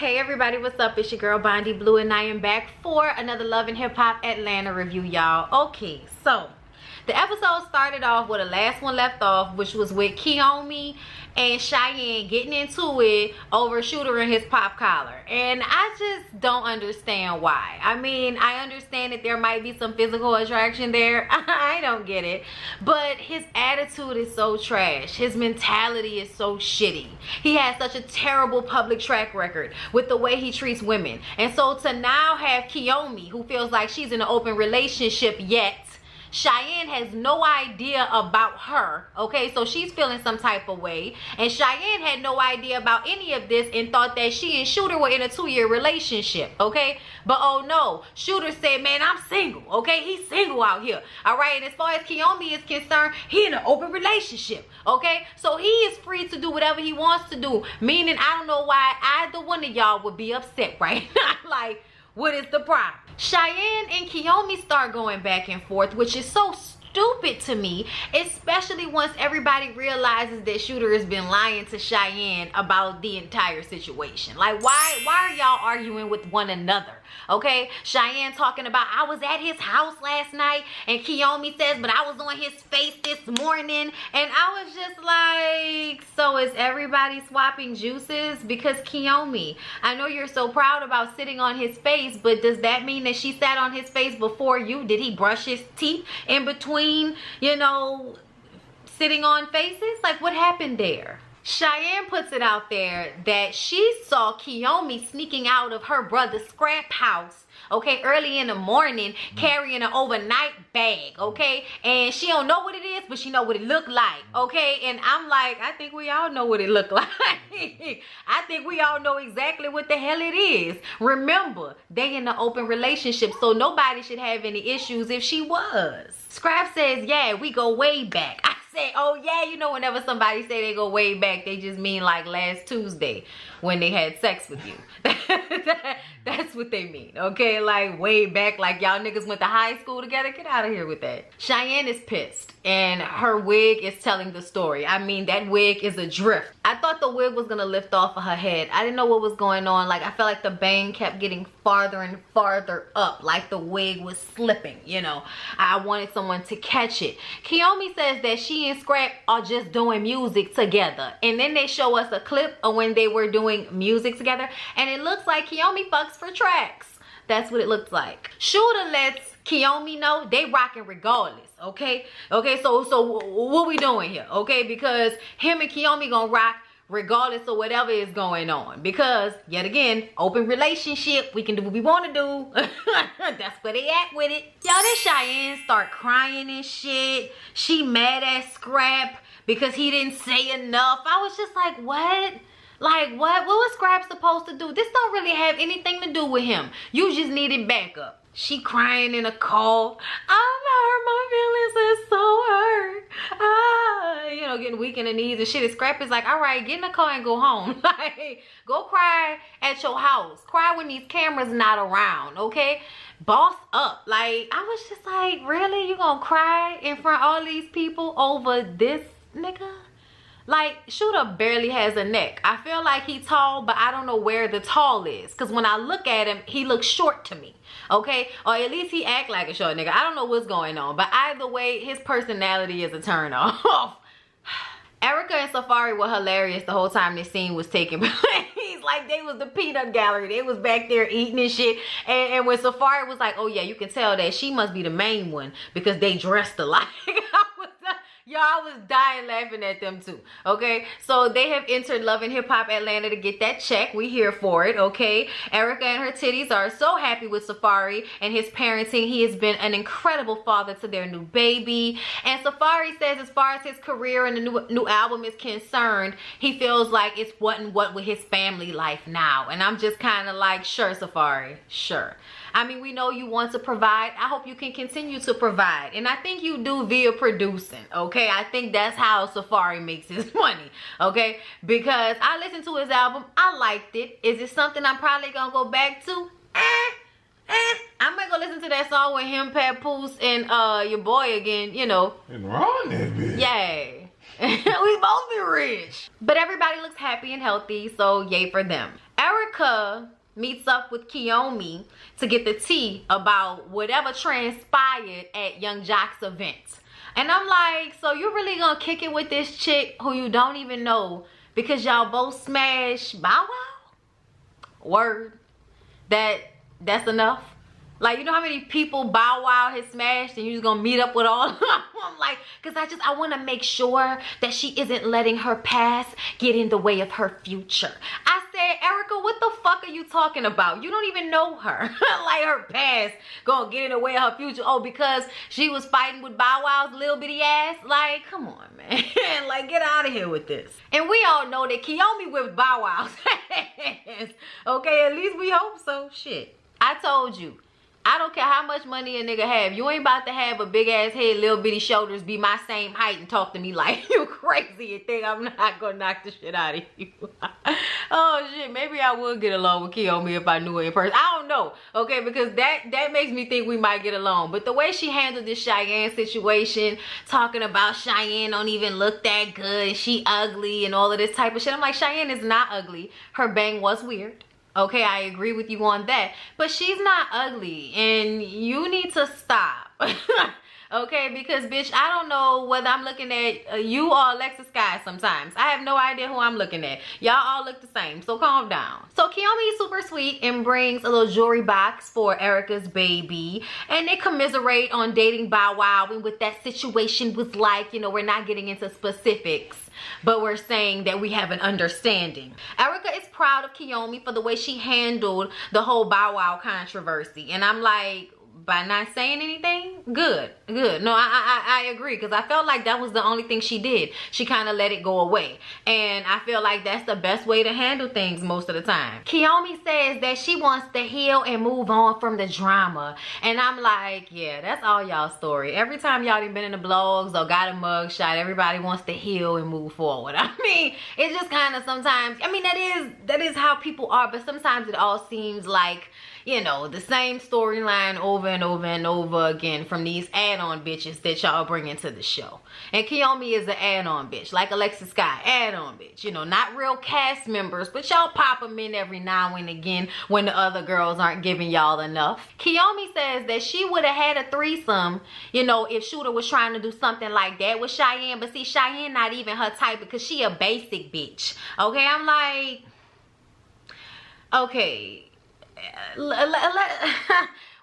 Hey everybody, what's up? It's your girl Bondi Blue and I am back for another Love and Hip Hop Atlanta review, y'all. Okay, so the episode started off where the last one left off, which was with Kiyomi and Cheyenne getting into it over Shooter and his pop collar. And I just don't understand why. I mean, I understand that there might be some physical attraction there. I don't get it. But his attitude is so trash. His mentality is so shitty. He has such a terrible public track record with the way he treats women. And so to now have Kiyomi, who feels like she's in an open relationship yet, Cheyenne has no idea about her, okay? So she's feeling some type of way. And Cheyenne had no idea about any of this and thought that she and Shooter were in a 2-year relationship, okay? But oh no, Shooter said, man, I'm single, okay? He's single out here, all right? And as far as Kiyomi is concerned, he in an open relationship, okay? So he is free to do whatever he wants to do, meaning I don't know why either one of y'all would be upset right now. Like, what is the problem? Cheyenne and Kiyomi start going back and forth, which is so stupid to me, especially once everybody realizes that Shooter has been lying to Cheyenne about the entire situation. Like, why are y'all arguing with one another? Okay, Cheyenne talking about, I was at his house last night, and Kiyomi says, but I was on his face this morning. And I was just like, so is everybody swapping juices? Because Kiyomi, I know you're so proud about sitting on his face, but does that mean that she sat on his face before you? Did he brush his teeth in between, you know, sitting on faces? Like, what happened there? Cheyenne puts it out there that she saw Kiyomi sneaking out of her brother's scrap house, okay, early in the morning, carrying an overnight bag, okay? And she don't know what it is, but she know what it looked like, okay? And I'm like, I think we all know what it looked like. I think we all know exactly what the hell it is. Remember, they in an open relationship, so nobody should have any issues if she was. Scrap says, yeah, we go way back. I say, oh yeah, you know, whenever somebody say they go way back, they just mean like last Tuesday when they had sex with you. That's what they mean, okay? Like way back, like y'all niggas went to high school together. Get out of here with that. Cheyenne is pissed and her wig is telling the story. I mean, that wig is adrift. I thought the wig was gonna lift off of her head. I didn't know what was going on. Like, I felt like the bang kept getting farther and farther up, like the wig was slipping, you know. I wanted someone to catch it. Kiyomi says that she and Scrap are just doing music together. And then they show us a clip of when they were doing music together. And it looks like Kiyomi fucks for tracks. That's what it looks like. Shooter lets Kiyomi know they rocking regardless, okay? Okay, so what we doing here, okay? Because him and Kiyomi gonna rock regardless of whatever is going on. Because, yet again, open relationship, we can do what we want to do. That's where they at with it. Y'all, then Cheyenne start crying and shit. She mad at Scrap because he didn't say enough. I was just like, what? Like, what was Scrap supposed to do? This don't really have anything to do with him. You just needed backup. She crying in a call. I'm hurt, my feelings are so hurt. Ah, you know, getting weak in the knees and shit. And Scrap is like, all right, get in the car and go home. Like, go cry at your house. Cry when these cameras not around, okay? Boss up. Like, I was just like, really? You gonna cry in front of all these people over this nigga? Like, Shooter barely has a neck. I feel like he's tall, but I don't know where the tall is. Because when I look at him, he looks short to me. Okay? Or at least he act like a short nigga. I don't know what's going on. But either way, his personality is a turn off. Erica and Safari were hilarious the whole time this scene was taking place. Like, they was the peanut gallery. They was back there eating and shit. And when Safari was like, oh yeah, you can tell that she must be the main one because they dressed alike. Y'all, I was dying laughing at them too, okay? So they have entered Love and Hip Hop Atlanta to get that check. We here for it, okay? Erica and her titties are so happy with Safari and his parenting. He has been an incredible father to their new baby. And Safari says as far as his career and the new album is concerned, he feels like it's what and what with his family life now. And I'm just kind of like, sure, Safari, sure. I mean, we know you want to provide. I hope you can continue to provide. And I think you do via producing, okay? I think that's how Safari makes his money, okay? Because I listened to his album. I liked it. Is it something I'm probably going to go back to? I might go listen to that song with him, Papoose, and your boy again, you know. And Ron that bitch. Yay. We both be rich. But everybody looks happy and healthy, so yay for them. Erica meets up with Kiyomi to get the tea about whatever transpired at Young Jock's event. And I'm like, so you really gonna kick it with this chick who you don't even know because y'all both smash Bow Wow? Word. That's enough? Like, you know how many people Bow Wow has smashed and you just gonna meet up with all of them? I'm like, because I want to make sure that she isn't letting her past get in the way of her future. I said, Erica, what the fuck are you talking about? You don't even know her. Like, her past gonna get in the way of her future. Oh, because she was fighting with Bow Wow's little bitty ass? Like, come on, man. Like, get out of here with this. And we all know that Kiyomi whipped Bow Wow's ass. Okay, at least we hope so. Shit. I told you. I don't care how much money a nigga have. You ain't about to have a big ass head, little bitty shoulders, be my same height and talk to me like you crazy and think I'm not gonna knock the shit out of you. Oh shit, maybe I would get along with Kiyomi if I knew her in person. I don't know, okay, because that makes me think we might get along. But the way she handled this Cheyenne situation, talking about Cheyenne don't even look that good, she ugly and all of this type of shit. I'm like, Cheyenne is not ugly. Her bang was weird. Okay, I agree with you on that. But she's not ugly. And you need to stop. Okay, because bitch, I don't know whether I'm looking at you or Alexis Sky sometimes. I have no idea who I'm looking at. Y'all all look the same, so calm down. So Kiyomi is super sweet and brings a little jewelry box for Erica's baby. And they commiserate on dating Bow Wow and what that situation was like. You know, we're not getting into specifics, but we're saying that we have an understanding. Erica is proud of Kiyomi for the way she handled the whole Bow Wow controversy. And I'm like, by not saying anything, good. No, I agree, because I felt like that was the only thing she did. She kind of let it go away, and I feel like that's the best way to handle things most of the time. Kiyomi says that she wants to heal and move on from the drama, and I'm like, yeah, that's all y'all story. Every time y'all been in the blogs or got a mug shot, everybody wants to heal and move forward. I mean, it's just kind of sometimes, I mean, that is how people are, but sometimes it all seems like, you know, the same storyline over and over and over again from these add-on bitches that y'all bring into the show. And Kiyomi is an add-on bitch, like Alexis Sky, add-on bitch. You know, not real cast members, but y'all pop them in every now and again when the other girls aren't giving y'all enough. Kiyomi says that she would have had a threesome, you know, if Shooter was trying to do something like that with Cheyenne. But see, Cheyenne not even her type because she a basic bitch. Okay, I'm like, okay.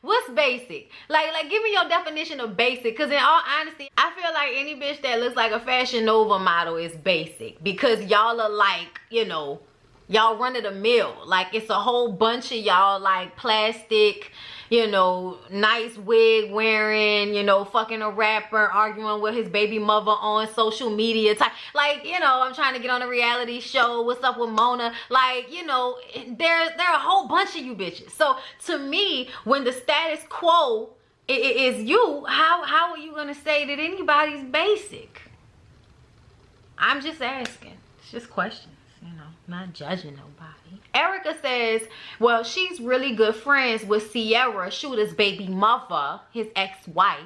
What's basic? Like give me your definition of basic, because in all honesty, I feel like any bitch that looks like a Fashion Nova model is basic, because y'all are like, you know, y'all run of the mill. Like, it's a whole bunch of y'all like plastic, you know, nice wig wearing, you know, fucking a rapper, arguing with his baby mother on social media type. Like, you know, I'm trying to get on a reality show. What's up with Mona? Like, you know, there are a whole bunch of you bitches. So to me, when the status quo is you, how are you gonna say that anybody's basic? I'm just asking. It's just questions, you know, not judging nobody. Erica says, well, she's really good friends with Ciara, Shooter's baby mother, his ex-wife.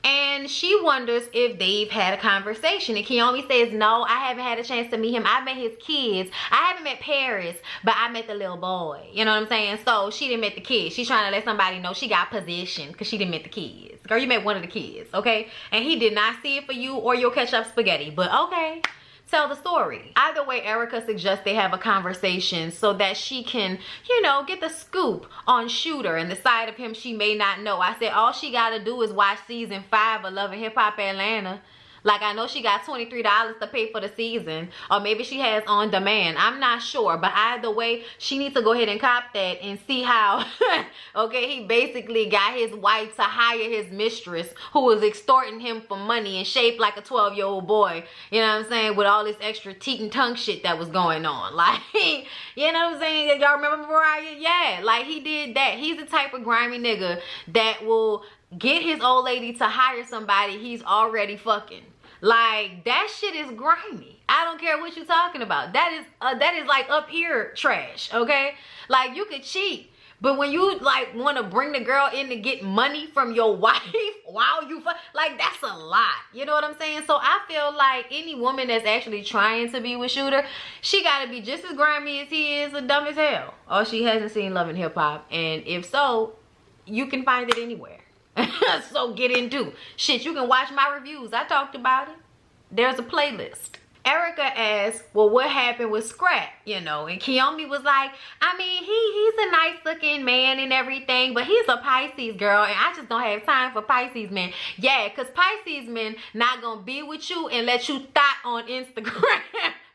And she wonders if they've had a conversation. And Kiyomi says, no, I haven't had a chance to meet him. I met his kids. I haven't met Paris, but I met the little boy. You know what I'm saying? So she didn't met the kids. She's trying to let somebody know she got position because she didn't met the kids. Girl, you met one of the kids, okay? And he did not see it for you or your ketchup spaghetti, but okay. Tell the story. Either way, Erica suggests they have a conversation so that she can, you know, get the scoop on Shooter and the side of him she may not know. I said all she gotta do is watch season 5 of Love and Hip Hop Atlanta. Like, I know she got $23 to pay for the season, or maybe she has on demand. I'm not sure, but either way, she needs to go ahead and cop that and see how, okay, he basically got his wife to hire his mistress who was extorting him for money and shaped like a 12-year-old boy, you know what I'm saying, with all this extra teeth and tongue shit that was going on. Like, you know what I'm saying? Y'all remember Mariah? Yeah, like, he did that. He's the type of grimy nigga that will get his old lady to hire somebody he's already fucking. Like, that shit is grimy. I don't care what you're talking about. That is like up here trash, okay? Like, you could cheat, But when you like want to bring the girl in to get money from your wife while you like, that's a lot. You know what I'm saying? So I feel like any woman that's actually trying to be with Shooter, she got to be just as grimy as he is, and dumb as hell. Or she hasn't seen Love and Hip Hop. And if so, you can find it anywhere. So get into shit. You can watch my reviews. I talked about it. There's a playlist. Erica asked, well, what happened with Scrap, you know? And Kiyomi was like, I mean, he's a nice looking man and everything, but he's a Pisces girl, and I just don't have time for Pisces men. Yeah, because Pisces men not gonna be with you and let you thought on Instagram.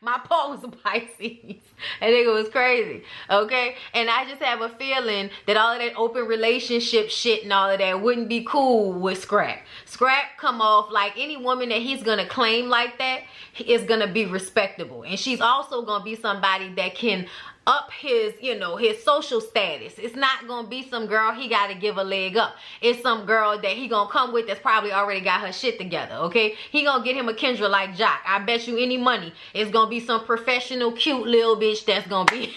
My post was Pisces. I think it was crazy, okay? And I just have a feeling that all of that open relationship shit and all of that wouldn't be cool with Scrap. Scrap come off like any woman that he's gonna claim like that is gonna be respectable. And she's also gonna be somebody that can up his, you know, his social status. It's not gonna be some girl he gotta give a leg up. It's some girl that he gonna come with that's probably already got her shit together, okay? He gonna get him a Kendra like Jock. I bet you any money it's gonna be some professional cute little bitch that's gonna be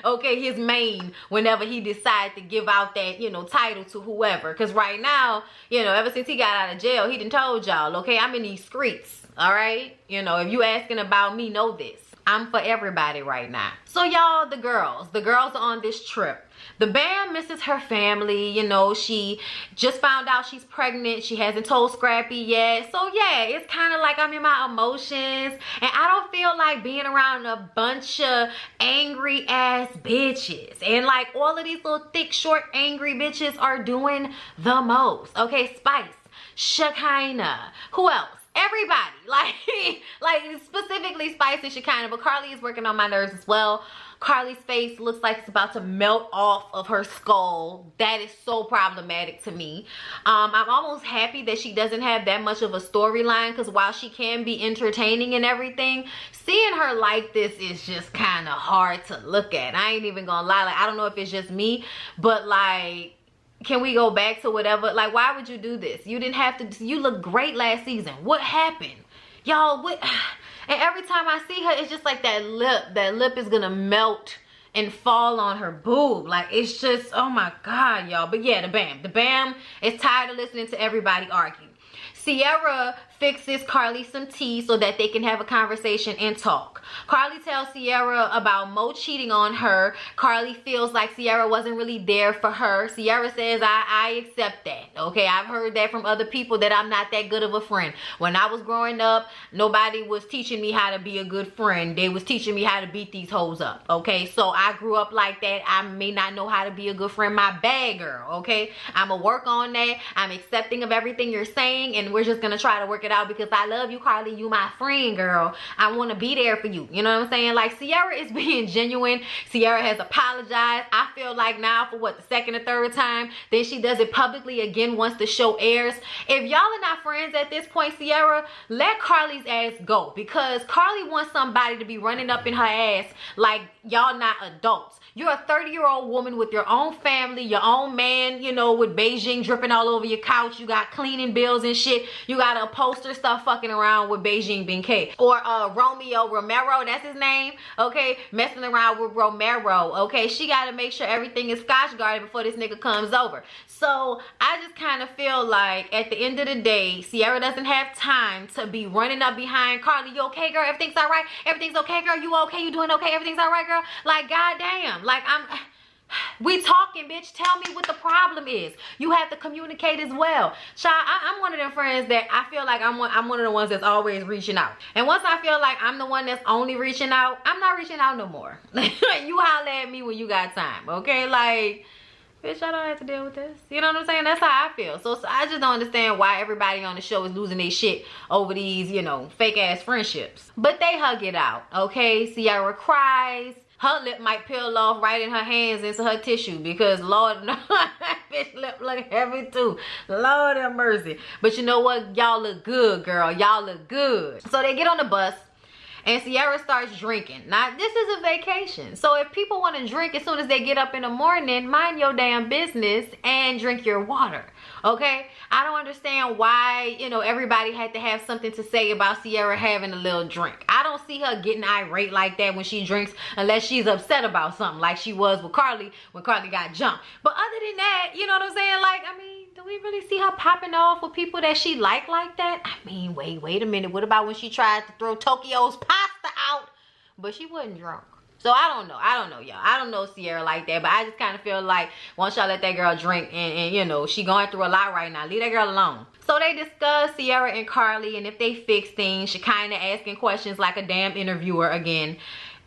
okay, his main whenever he decide to give out that, you know, title to whoever. Because right now, you know, ever since he got out of jail, he done told y'all, okay, I'm in these streets, all right? You know, if you asking about me, know this. I'm for everybody right now. So y'all, the girls are on this trip. The Bam misses her family. You know, she just found out she's pregnant. She hasn't told Scrappy yet. So yeah, it's kind of like I'm in my emotions. And I don't feel like being around a bunch of angry ass bitches. And like all of these little thick, short, angry bitches are doing the most. Okay, Spice, Shekinah, who else? Everybody, like specifically Spice and Shekinah, but Carly is working on my nerves as well. Carly's face looks like it's about to melt off of her skull. That is so problematic to me. I'm almost happy that she doesn't have that much of a storyline, because while she can be entertaining and everything, seeing her like this is just kind of hard to look at. I ain't even gonna lie. Like, I don't know if it's just me, but like, can we go back to whatever? Like, why would you do this? You didn't have to. You looked great last season. What happened? Y'all, what? And every time I see her, it's just like that lip is gonna melt and fall on her boob. Like, it's just, oh my God, y'all. But yeah, the Bam is tired of listening to everybody argue. Ciara fixes Carly some tea so that they can have a conversation and talk. Carly tells Ciara about Mo cheating on her. Carly feels like Ciara wasn't really there for her. Ciara says, I accept that. Okay, I've heard that from other people, that I'm not that good of a friend. When I was growing up, nobody was teaching me how to be a good friend. They was teaching me how to beat these hoes up. Okay, so I grew up like that. I may not know how to be a good friend. My bad, girl. Okay, I'm gonna work on that. I'm accepting of everything you're saying, and we're just gonna try to work it out, because I love you, Carly. You my friend, girl. I want to be there for you. You know what I'm saying? Like, Ciara is being genuine. Ciara has apologized. I feel like now for what, the second or third time. Then she does it publicly again once the show airs. If y'all are not friends at this point, Ciara, let Carly's ass go, because Carly wants somebody to be running up in her ass like y'all not adults. You're a 30-year-old woman with your own family, your own man, you know, with Beijing dripping all over your couch. You got cleaning bills and shit. You got a poster stuff fucking around with Beijing Benkei. Or Romero, that's his name, okay? Messing around with Romero, okay? She got to make sure everything is scotch guarded before this nigga comes over. So I just kind of feel like at the end of the day, Ciara doesn't have time to be running up behind Carly. You okay, girl? Everything's all right? Everything's okay, girl? You okay? You doing okay? Everything's all right, girl? Like, goddamn. Like, we talking, bitch. Tell me what the problem is. You have to communicate as well. Child, I'm one of them friends that I feel like I'm one of the ones that's always reaching out. And once I feel like I'm the one that's only reaching out, I'm not reaching out no more. You holler at me when you got time, okay? Like, bitch, I don't have to deal with this. You know what I'm saying? That's how I feel. So I just don't understand why everybody on the show is losing their shit over these, you know, fake ass friendships. But they hug it out, okay? Ciara cries. Her lip might peel off right in her hands into her tissue, because Lord, no, that bitch lip look heavy too. Lord have mercy. But you know what? Y'all look good, girl. Y'all look good. So they get on the bus. and Ciara starts drinking. Now, this is a vacation. So if people want to drink as soon as they get up in the morning, mind your damn business and drink your water. Okay? I don't understand why, you know, everybody had to have something to say about Ciara having a little drink. I don't see her getting irate like that when she drinks unless she's upset about something like she was with Carly when Carly got jumped. But other than that, you know what I'm saying? Like, I mean, do we really see her popping off with people that she like that? I mean, wait a minute. What about when she tried to throw Tokyo's pasta out? But she wasn't drunk. So I don't know, y'all. I don't know Ciara like that, but I just kind of feel like once y'all let that girl drink and you know, she going through a lot right now. Leave that girl alone. So they discuss Ciara and Carly and if they fix things. She kind of asking questions like a damn interviewer again.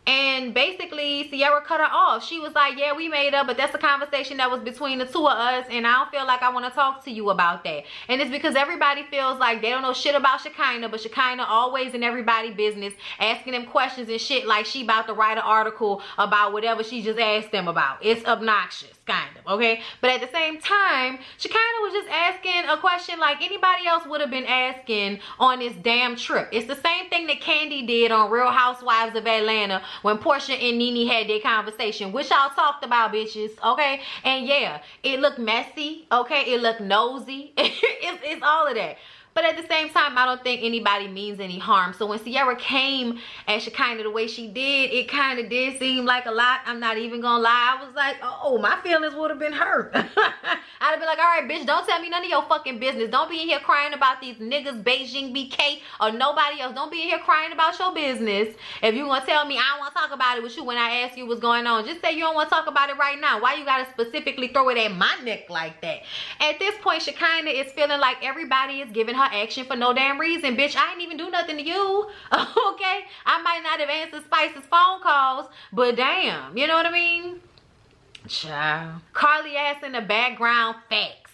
And basically, Ciara cut her off. She was like, yeah, we made up, but that's a conversation that was between the two of us, and I don't feel like I want to talk to you about that. And it's because everybody feels like they don't know shit about Shekinah, but Shekinah always in everybody's business, asking them questions and shit like she about to write an article about whatever she just asked them about. It's obnoxious, kind of, okay? But at the same time, Shekinah was just asking a question like anybody else would have been asking on this damn trip. It's the same thing that Candy did on Real Housewives of Atlanta when Portia and Nene had their conversation, which y'all talked about, bitches, okay? And yeah, it looked messy, okay? It looked nosy. it's all of that. But at the same time, I don't think anybody means any harm. So when Ciara came at Shekinah the way she did, it kind of did seem like a lot. I'm not even gonna lie. I was like, oh, my feelings would have been hurt. I'd have been like, all right, bitch, don't tell me none of your fucking business. Don't be in here crying about these niggas, Beijing BK, or nobody else. Don't be in here crying about your business. If you gonna tell me I don't want to talk about it with you when I ask you what's going on, just say you don't want to talk about it right now. Why you gotta specifically throw it at my neck like that? At this point, Shekinah is feeling like everybody is giving her action for no damn reason. Bitch, I ain't even do nothing to you. Okay? I might not have answered Spice's phone calls, but damn, you know what I mean? Child. Carly asked in the background facts.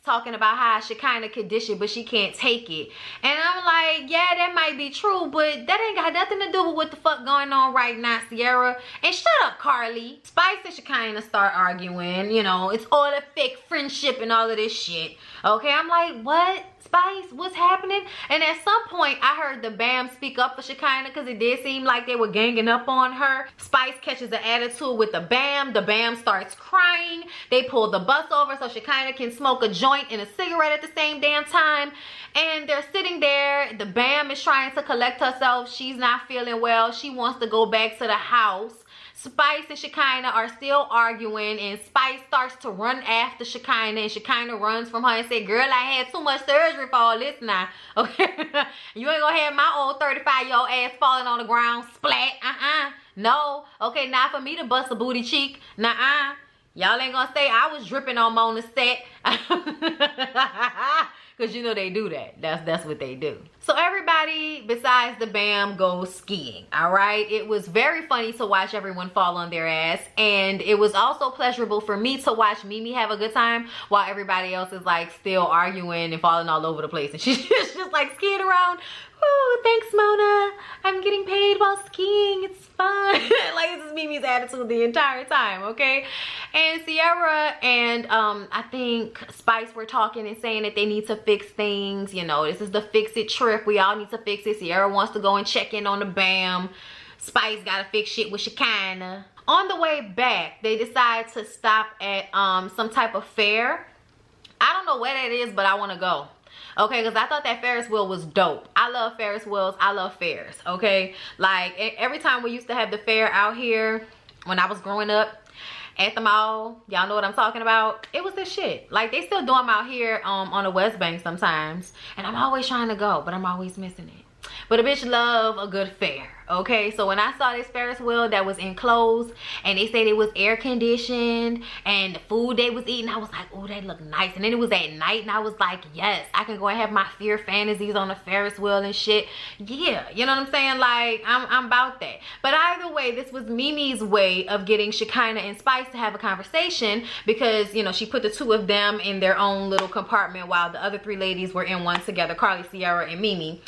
Talking about how Shekinah could dish it, but she can't take it. And I'm like, yeah, that might be true, but that ain't got nothing to do with what the fuck going on right now, Ciara. And shut up, Carly. Spice and Shekinah start arguing. You know, it's all a fake friendship and all of this shit. Okay, I'm like, what? Spice, what's happening? And at some point, I heard the BAM speak up for Shekinah because it did seem like they were ganging up on her. Spice catches an attitude with the BAM. The BAM starts crying. They pull the bus over so Shekinah can smoke a joint and a cigarette at the same damn time. And they're sitting there. The BAM is trying to collect herself. She's not feeling well. She wants to go back to the house. Spice and Shekinah are still arguing, and Spice starts to run after Shekinah, and Shekinah runs from her and say, girl, I had too much surgery for all this now. Okay? You ain't gonna have my old 35-year-old ass falling on the ground, splat. No. Okay, not for me to bust a booty cheek. Nuh-uh. Y'all ain't gonna say I was dripping on Mona's set. Because you know they do that. That's what they do. So everybody besides the BAM goes skiing, all right? It was very funny to watch everyone fall on their ass. And it was also pleasurable for me to watch Mimi have a good time while everybody else is like still arguing and falling all over the place. And she's just like skiing around. Oh, thanks, Mona. I'm getting paid while skiing. It's fun. Like, this is Mimi's attitude the entire time, okay? And Ciara and I think Spice were talking and saying that they need to fix things. You know, this is the fix it trip. We all need to fix it. Ciara wants to go and check in on the BAM. Spice got to fix shit with Shekinah. On the way back, they decide to stop at some type of fair. I don't know where that is, but I want to go. Okay, because I thought that Ferris wheel was dope. I love Ferris wheels. I love fairs, okay? Like, every time we used to have the fair out here when I was growing up at the mall, y'all know what I'm talking about, it was the shit. Like, they still do them out here on the West Bank sometimes, and I'm always trying to go, but I'm always missing it. But a bitch love a good fair, okay? So when I saw this Ferris wheel that was enclosed and they said it was air conditioned and the food they was eating, I was like, oh, that looked nice. And then it was at night and I was like, yes, I can go and have my fear fantasies on the Ferris wheel and shit. Yeah, you know what I'm saying? Like, I'm about that. But either way, this was Mimi's way of getting Shekinah and Spice to have a conversation because, you know, she put the two of them in their own little compartment while the other three ladies were in one together, Carly, Ciara, and Mimi.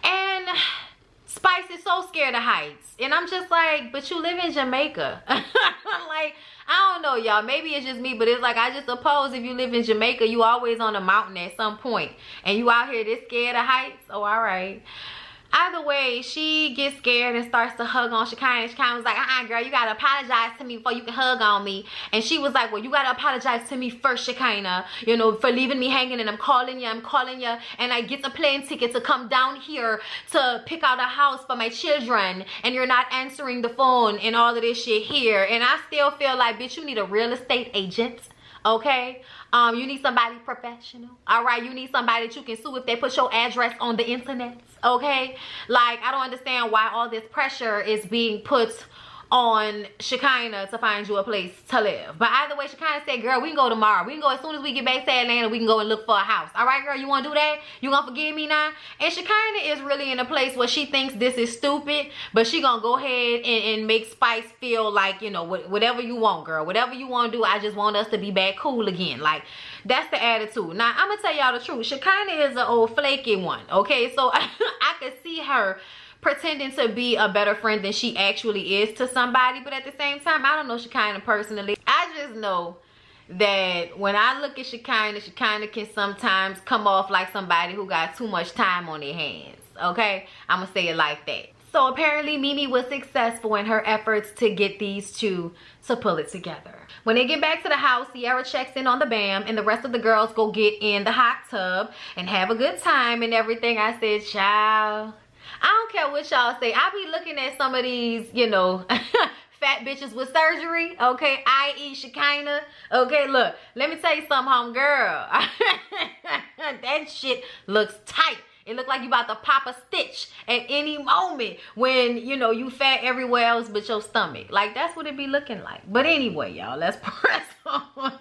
And Spice is so scared of heights. And I'm just like, but you live in Jamaica. I'm like, I don't know, y'all. Maybe it's just me, but it's like, I just suppose if you live in Jamaica, you always on a mountain at some point. And you out here this scared of heights? Oh, all right. Either way, she gets scared and starts to hug on Shekinah. And Shekinah was like, girl, you gotta apologize to me before you can hug on me. And she was like, well, you gotta apologize to me first, Shekinah, you know, for leaving me hanging, and I'm calling you, and I get a plane ticket to come down here to pick out a house for my children, and you're not answering the phone and all of this shit here. And I still feel like, bitch, you need a real estate agent. Okay, you need somebody professional. All right, you need somebody that you can sue if they put your address on the internet. Okay, like, I don't understand why all this pressure is being put on Shekinah to find you a place to live. But either way, Shekinah said, girl, we can go tomorrow. We can go as soon as we get back to Atlanta. We can go and look for a house. All right, girl, you want to do that? You gonna forgive me now? And Shekinah is really in a place where she thinks this is stupid, but she gonna go ahead and make Spice feel like, you know, whatever you want, girl, whatever you want to do, I just want us to be back cool again. Like, that's the attitude. Now, I'm gonna tell y'all the truth. Shekinah is an old flaky one, okay? So I could see her pretending to be a better friend than she actually is to somebody, but at the same time, I don't know Shekinah personally. I just know that when I look at Shekinah, Shekinah can sometimes come off like somebody who got too much time on their hands, okay? I'm gonna say it like that. So apparently Mimi was successful in her efforts to get these two to pull it together. When they get back to the house, Ciara checks in on the BAM, and the rest of the girls go get in the hot tub and have a good time and everything. I said, child, I don't care what y'all say. I be looking at some of these, you know, fat bitches with surgery, okay, i.e. Shekinah. Okay, look, let me tell you something, home girl. That shit looks tight. It look like you about to pop a stitch at any moment when, you know, you fat everywhere else but your stomach. Like, that's what it be looking like. But anyway, y'all, let's press on.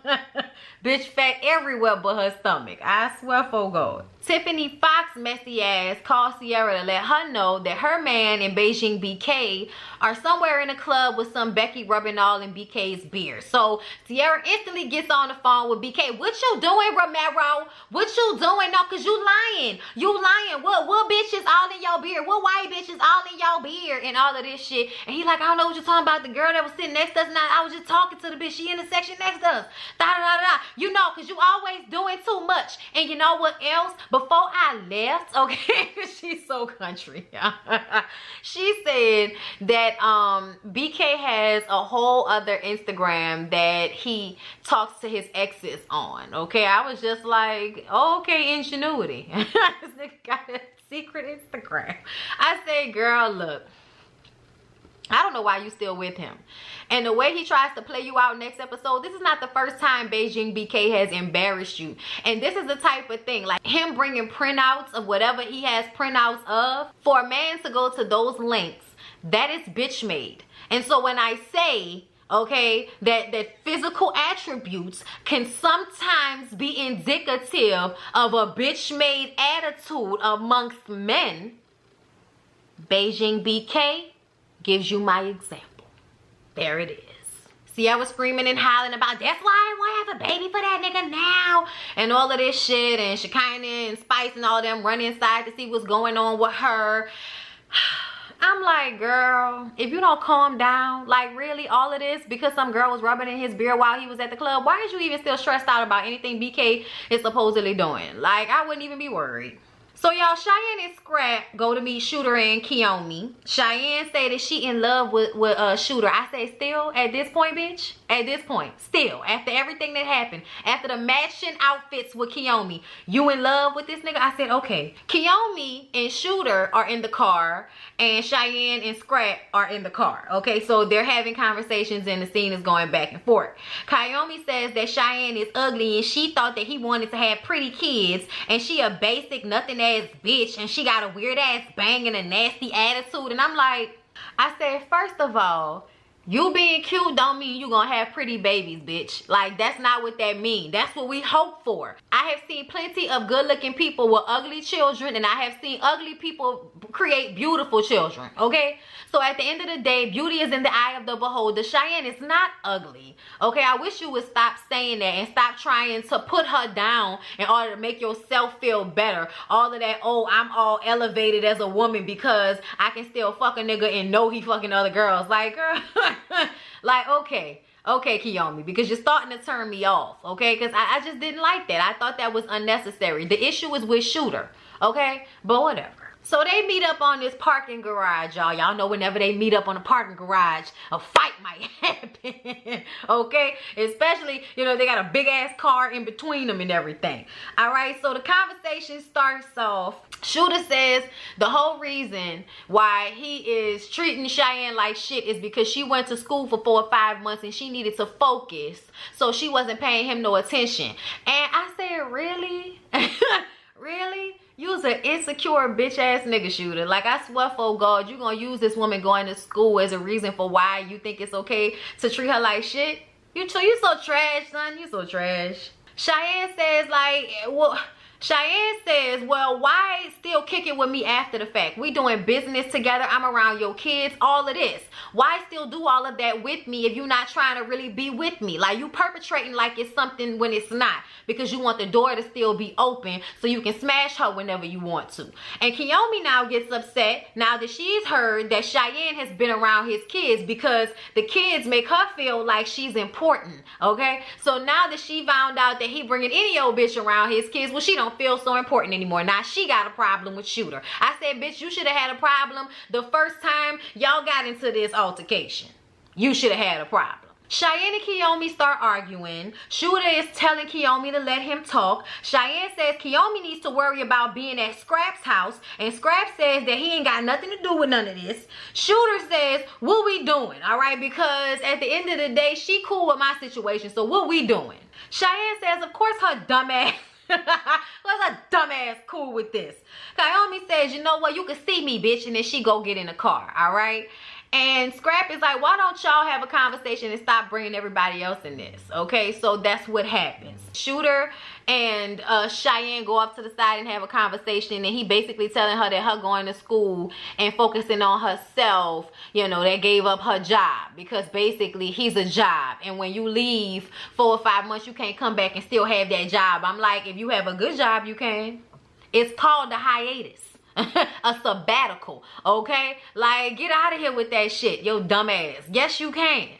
Bitch fat everywhere but her stomach. I swear for God. Tiffany Fox messy ass called Ciara to let her know that her man and Beijing BK are somewhere in a club with some Becky rubbing all in BK's beer. So Ciara instantly gets on the phone with BK. What you doing, Romero? What you doing? No, cause you lying. You lying. What bitches all in your beer? What white bitches all in your beer? And all of this shit. And he like, I don't know what you're talking about. The girl that was sitting next to us, now I was just talking to the bitch. She in the section next to us. Da da da da. You know, cause you always doing too much. And you know what else? Before I left, okay, she's so country. She said that BK has a whole other Instagram that he talks to his exes on. Okay, I was just like, okay, ingenuity. This nigga got a secret Instagram. I say, girl, look, I don't know why you still with him. And the way he tries to play you out next episode, this is not the first time Beijing BK has embarrassed you. And this is the type of thing, like him bringing printouts of whatever he has printouts of. For a man to go to those lengths, that is bitch made. And so when I say, okay, that physical attributes can sometimes be indicative of a bitch made attitude amongst men, Beijing BK gives you my example. There it is. See, I was screaming and hollering about, that's why I want to have a baby for that nigga now. And all of this shit. And Shekinah and Spice and all them run inside to see what's going on with her. I'm like, girl, if you don't calm down, like really all of this because some girl was rubbing in his beer while he was at the club, why is you even still stressed out about anything BK is supposedly doing? Like, I wouldn't even be worried. So y'all, Cheyenne and Scrap go to meet Shooter and Kiyomi. Cheyenne say that she in love with Shooter. I say still at this point, bitch. At this point, still, after everything that happened, after the matching outfits with Kiyomi, you in love with this nigga? I said, okay. Kiyomi and Shooter are in the car, and Cheyenne and Scrap are in the car. Okay, so they're having conversations and the scene is going back and forth. Kiyomi says that Cheyenne is ugly and she thought that he wanted to have pretty kids, and she a basic nothing ass bitch, and she got a weird ass bang and a nasty attitude. And I'm like, I said, first of all, you being cute don't mean you gonna have pretty babies, bitch. Like, that's not what that means. That's what we hope for. I have seen plenty of good looking people with ugly children, and I have seen ugly people create beautiful children, okay? So at the end of the day, beauty is in the eye of the beholder. Cheyenne is not ugly, okay? I wish you would stop saying that and stop trying to put her down in order to make yourself feel better. All of that, oh, I'm all elevated as a woman because I can still fuck a nigga and know he fucking other girls. Like, girl, like, okay, Kiyomi, because you're starting to turn me off, okay? Because I just didn't like that. I thought that was unnecessary. The issue is with Shooter, okay? But whatever. So they meet up on this parking garage, y'all. Y'all know whenever they meet up on a parking garage, a fight might happen, okay? Especially, you know, they got a big ass car in between them and everything. All right, so the conversation starts off. Shooter says the whole reason why he is treating Cheyenne like shit is because she went to school for 4 or 5 months and she needed to focus, so she wasn't paying him no attention. And I said, really? Really? You's an insecure bitch ass nigga, Shooter. Like, I swear for God, you gonna use this woman going to school as a reason for why you think it's okay to treat her like shit? You so trash, son. You so trash. Cheyenne says, like, well, Cheyenne says, well, why still kick it with me after the fact? We doing business together. I'm around your kids, all of this. Why still do all of that with me if you're not trying to really be with me? Like, you perpetrating like it's something when it's not, because you want the door to still be open so you can smash her whenever you want to. And Kiyomi now gets upset now that she's heard that Cheyenne has been around his kids, because the kids make her feel like she's important, okay? So now that she found out that he bringing any old bitch around his kids, well, she don't feel so important anymore. Now she got a problem with Shooter. I said, bitch, you should have had a problem the first time y'all got into this altercation. You should have had a problem. Cheyenne and Kiyomi start arguing. Shooter is telling Kiyomi to let him talk. Cheyenne says Kiyomi needs to worry about being at Scrap's house, and Scrap says that he ain't got nothing to do with none of this. Shooter says, what we doing? All right, because at the end of the day, she cool with my situation, so what we doing? Cheyenne says, of course her dumb ass what's her dumbass cool with this? Kiyomi says, you know what, you can see me, bitch, and then she go get in the car, all right? And Scrap is like, why don't y'all have a conversation and stop bringing everybody else in this? Okay, so that's what happens. Shooter and Cheyenne go up to the side and have a conversation, and he basically telling her that her going to school and focusing on herself, you know, that gave up her job, because basically he's a job, and when you leave 4 or 5 months, you can't come back and still have that job. I'm like, if you have a good job, you can. It's called a hiatus. A sabbatical, okay? Like, get out of here with that shit, yo dumb ass. Yes, you can.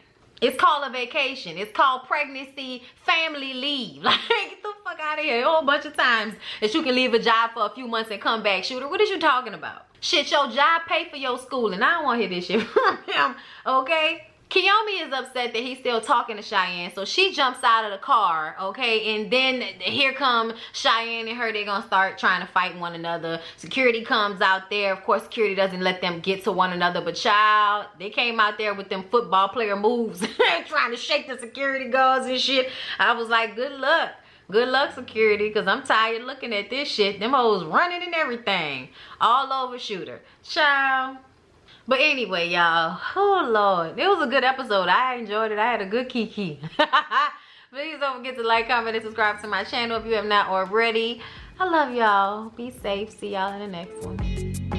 It's called a vacation. It's called pregnancy family leave. Like, get the fuck out of here. A whole bunch of times that you can leave a job for a few months and come back. Shooter, what is you talking about? Shit, your job pay for your schooling. I don't want to hear this shit from him, okay? Kiyomi is upset that he's still talking to Cheyenne, so she jumps out of the car, okay? And then here come Cheyenne and her. They're gonna start trying to fight one another. Security comes out there. Of course, security doesn't let them get to one another, but child, they came out there with them football player moves, trying to shake the security guards and shit. I was like, good luck. Good luck, security, because I'm tired looking at this shit. Them hoes running and everything. All over Shooter. Child. But anyway, y'all, oh Lord, it was a good episode. I enjoyed it. I had a good kiki. Please don't forget to like, comment, and subscribe to my channel if you have not already. I love y'all. Be safe. See y'all in the next one.